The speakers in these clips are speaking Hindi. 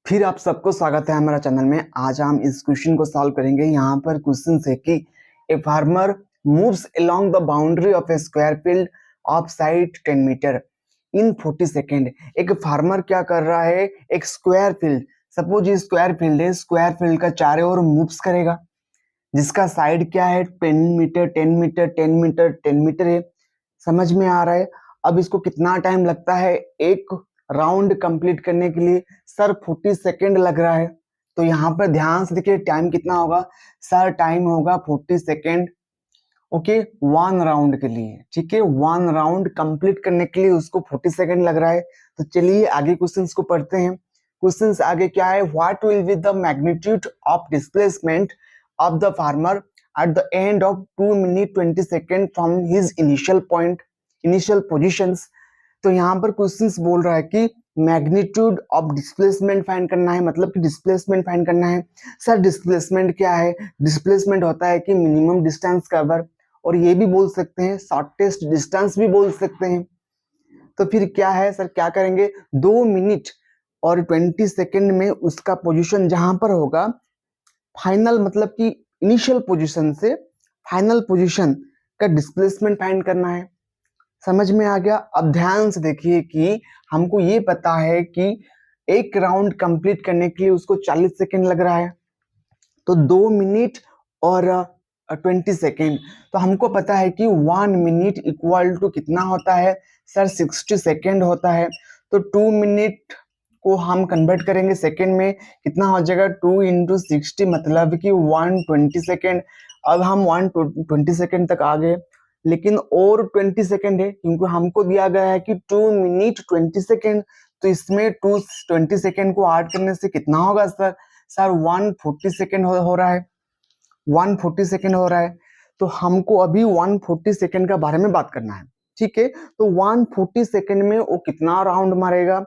फिर आप सबको स्वागत है हमारा चैनल में। आज हम इस क्वेश्चन को सॉल्व करेंगे। यहाँ पर क्वेश्चन है कि a farmer moves along the boundary of a square field of side 10 meter in 40 second. एक फार्मर क्या कर रहा है, एक स्क्वायर फील्ड, सपोज ये स्क्वायर फील्ड है, स्क्वायर फील्ड का चारों ओर मूव्स करेगा, जिसका साइड क्या है 10 मीटर 10 मीटर 10 मीटर 10 मीटर है। समझ में आ रहा है। अब इसको कितना टाइम लगता है एक राउंड कंप्लीट करने के लिए? सर 40 सेकेंड लग रहा है। तो यहाँ पर ध्यान से देखिए टाइम कितना होगा सर, टाइम होगा 40 सेकेंड। ओके, वन राउंड के लिए, ठीक है, वन राउंड कंप्लीट करने के लिए उसको 40 सेकेंड लग रहा है। तो चलिए आगे क्वेश्चंस को पढ़ते हैं। क्वेश्चंस आगे क्या है, what will be the magnitude of displacement of the farmer at the end of 2 minute 20 second from his initial point, initial positions। तो यहाँ पर क्वेश्चंस बोल रहा है कि मैग्नीट्यूड ऑफ डिस्प्लेसमेंट फाइंड करना है, मतलब कि डिस्प्लेसमेंट फाइंड करना है। सर डिस्प्लेसमेंट क्या है? डिस्प्लेसमेंट होता है कि मिनिमम डिस्टेंस कवर, और ये भी बोल सकते हैं शॉर्टेस्ट डिस्टेंस भी बोल सकते हैं। तो फिर क्या है सर, क्या करेंगे, 2 मिनट और 20 सेकेंड में उसका पोजिशन जहां पर होगा फाइनल, मतलब कि इनिशियल पोजीशन से फाइनल पोजीशन का डिस्प्लेसमेंट फाइंड करना है। समझ में आ गया। अब ध्यान से देखिए कि हमको ये पता है कि एक राउंड कंप्लीट करने के लिए उसको 40 सेकेंड लग रहा है, तो 2 मिनट और 20 सेकेंड। तो हमको पता है कि 1 मिनट इक्वल टू कितना होता है सर, 60 सेकेंड होता है। तो 2 मिनट को हम कन्वर्ट करेंगे सेकेंड में, कितना हो जाएगा 2 इंटू 60, मतलब कि 120 सेकेंड। अब हम 120 सेकेंड तक आ गए, लेकिन और 20 सेकेंड है, क्योंकि हमको दिया गया है कि 2 मिनट 20 सेकेंड। तो इसमें 220 सेकेंड को ऐड करने से कितना होगा सर? सर 140 सेकेंड हो रहा है, 140 सेकेंड हो रहा है। तो हमको अभी 140 सेकेंड का बारे में बात करना है, ठीक है। तो 140 सेकेंड में वो कितना राउंड मारेगा?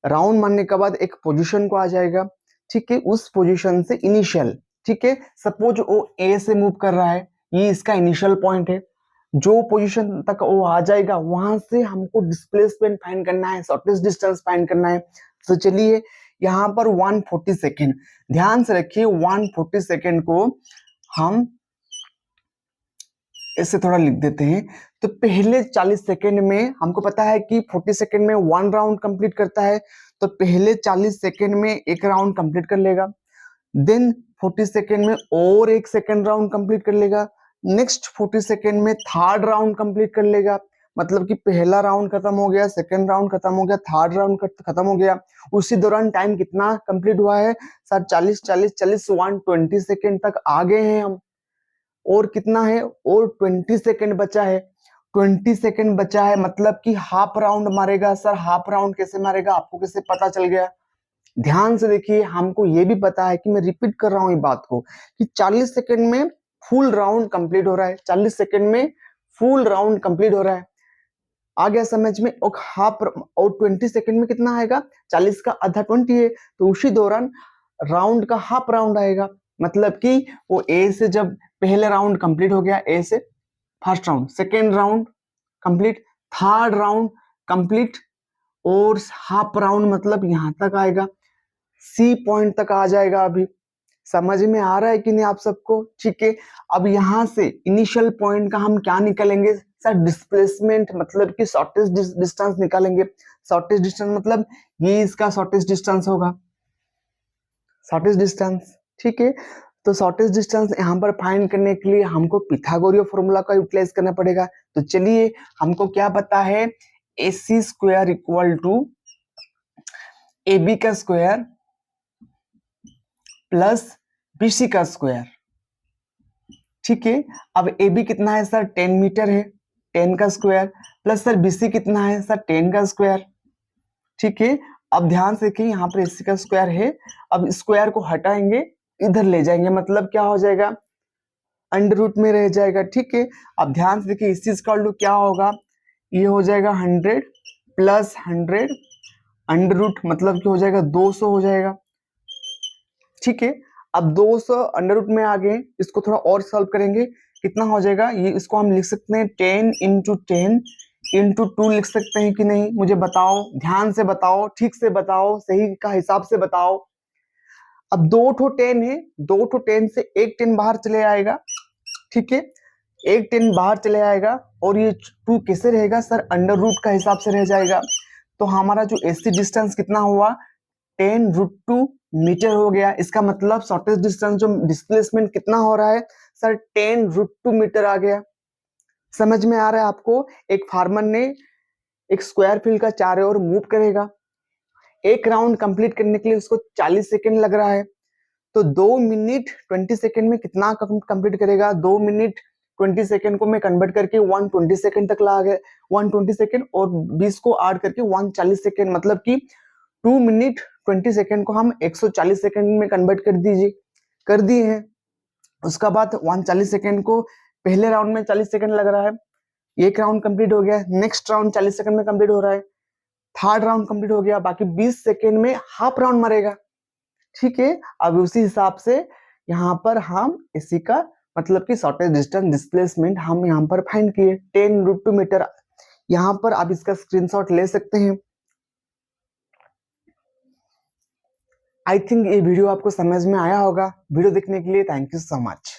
राउंड मारने के बाद एक पोजीशन को आ जाएगा, ठीक है, उस पोजीशन से इनिशियल, ठीक है, सपोज वो ए से मूव कर रहा है, ये इसका इनिशियल पॉइंट है, जो पोजीशन तक वो आ जाएगा वहां से हमको डिस्प्लेसमेंट फाइंड करना है, शॉर्टेस्ट डिस्टेंस फाइंड करना है। तो चलिए यहाँ पर 140 सेकेंड, ध्यान से रखिए 140 सेकेंड को हम इससे थोड़ा लिख देते हैं। तो पहले 40 सेकेंड में हमको पता है कि 40 सेकेंड में 1 राउंड कंप्लीट करता है, तो पहले 40 सेकेंड में एक राउंड कंप्लीट कर लेगा, देन 40 सेकेंड में और एक सेकेंड राउंड कंप्लीट कर लेगा, नेक्स्ट 40 सेकेंड में थर्ड राउंड कंप्लीट कर लेगा। मतलब कि पहला राउंड खत्म हो गया, सेकेंड राउंड खत्म हो गया, थर्ड राउंड खत्म हो गया। उसी दौरान टाइम कितना कंप्लीट हुआ है सर? 40 40 40 120 सेकेंड तक आ गए हैं हम। और कितना है, और 20 सेकेंड बचा है, 20 सेकेंड बचा है, मतलब कि हाफ राउंड मारेगा। सर हाफ राउंड कैसे मारेगा, आपको कैसे पता चल गया? ध्यान से देखिए, हमको ये भी पता है कि मैं रिपीट कर रहा हूं ये बात को कि 40 सेकेंड में फुल राउंड कंप्लीट हो रहा है, 40 सेकेंड में फुल राउंड कंप्लीट हो रहा है। आ गया समझ में? और हाफ और 20 सेकेंड में कितना आएगा, 40 का आधा 20 है, तो उसी दौरान राउंड का हाफ राउंड आएगा। मतलब कि वो ए से जब पहले राउंड कंप्लीट हो गया, ए से first round, second round complete, third round complete, और हाफ राउंड मतलब यहां तक आएगा, सी पॉइंट तक आ जाएगा। अभी समझ में आ रहा है कि नहीं आप सबको? ठीक है। अब यहां से इनिशियल पॉइंट का हम क्या निकालेंगे सर? डिस्प्लेसमेंट, मतलब कि शॉर्टेस्ट डिस्टेंस निकालेंगे। शॉर्टेस्ट डिस्टेंस मतलब ये इसका शॉर्टेस्ट डिस्टेंस होगा, शॉर्टेस्ट डिस्टेंस, ठीक है। तो शॉर्टेस्ट डिस्टेंस यहाँ पर फाइंड करने के लिए हमको पिथागोरियन फॉर्मूला का यूटिलाइज करना पड़ेगा। तो चलिए, हमको क्या पता है, AC square equal to AB का स्क्वायर प्लस BC का स्क्वायर, ठीक है। अब AB कितना है सर? 10 मीटर है, 10 का स्क्वायर, प्लस सर BC कितना है सर? 10 का स्क्वायर, ठीक है। अब ध्यान से देखिए, यहाँ पर AC का स्क्वायर है, अब स्क्वायर को हटाएंगे, इधर ले जाएंगे, मतलब क्या हो जाएगा, अंडर रूट में रह जाएगा, ठीक है। अब ध्यान से देखिए, इस चीज का क्या होगा, ये हो जाएगा 100 प्लस 100 अंडर रूट, मतलब कि हो जाएगा 200 हो जाएगा, ठीक है। अब 200 अंडर रूट में आ गए, इसको थोड़ा और सॉल्व करेंगे, कितना हो जाएगा, ये इसको हम लिख सकते हैं 10 इंटू 10 इंटू 2 लिख सकते हैं कि नहीं, मुझे बताओ, ध्यान से बताओ, ठीक से बताओ, सही का हिसाब से बताओ। अब 2 ठो 10 है, 2 ठो 10 से एक 10 बाहर चले आएगा, ठीक है, एक 10 बाहर चले आएगा और ये 2 कैसे रहेगा सर, अंडर रूट का हिसाब से रह जाएगा। तो हमारा जो एसी डिस्टेंस कितना हुआ, 10√2 मीटर हो गया। इसका मतलब शॉर्टेस्ट डिस्टेंस जो डिस्प्लेसमेंट कितना हो रहा है सर, 10√2 मीटर आ गया। समझ में आ रहा है आपको? एक फार्मर ने एक स्क्वायर फील्ड का चारों ओर मूव करेगा, एक राउंड कंप्लीट करने के लिए उसको 40 सेकेंड लग रहा है, तो 2 मिनट 20 सेकेंड में कितना कंप्लीट करेगा, 2 मिनट 20 सेकेंड को मैं कन्वर्ट करके 120 सेकेंड तक ला गया, 120 सेकेंड और 20 को ऐड करके 140 सेकेंड, मतलब कि 2 मिनट 20 सेकेंड को हम 140 सेकेंड में कन्वर्ट कर दिए हैं। उसका बाद 140 सेकेंड को पहले राउंड में 40 सेकेंड लग रहा है, एक राउंड कंप्लीट हो गया, नेक्स्ट राउंड 40 सेकेंड में कंप्लीट हो रहा है, थर्ड राउंड कंप्लीट हो गया, बाकी 20 सेकेंड में हाफ राउंड मरेगा, ठीक है। अब उसी हिसाब से यहाँ पर हम इसी का मतलब कि शॉर्टेज डिस्टेंस डिस्प्लेसमेंट हम यहाँ पर फाइंड किए 10√2 मीटर। यहाँ पर आप इसका स्क्रीनशॉट ले सकते हैं। आई थिंक ये वीडियो आपको समझ में आया होगा। वीडियो देखने के लिए थैंक यू सो मच।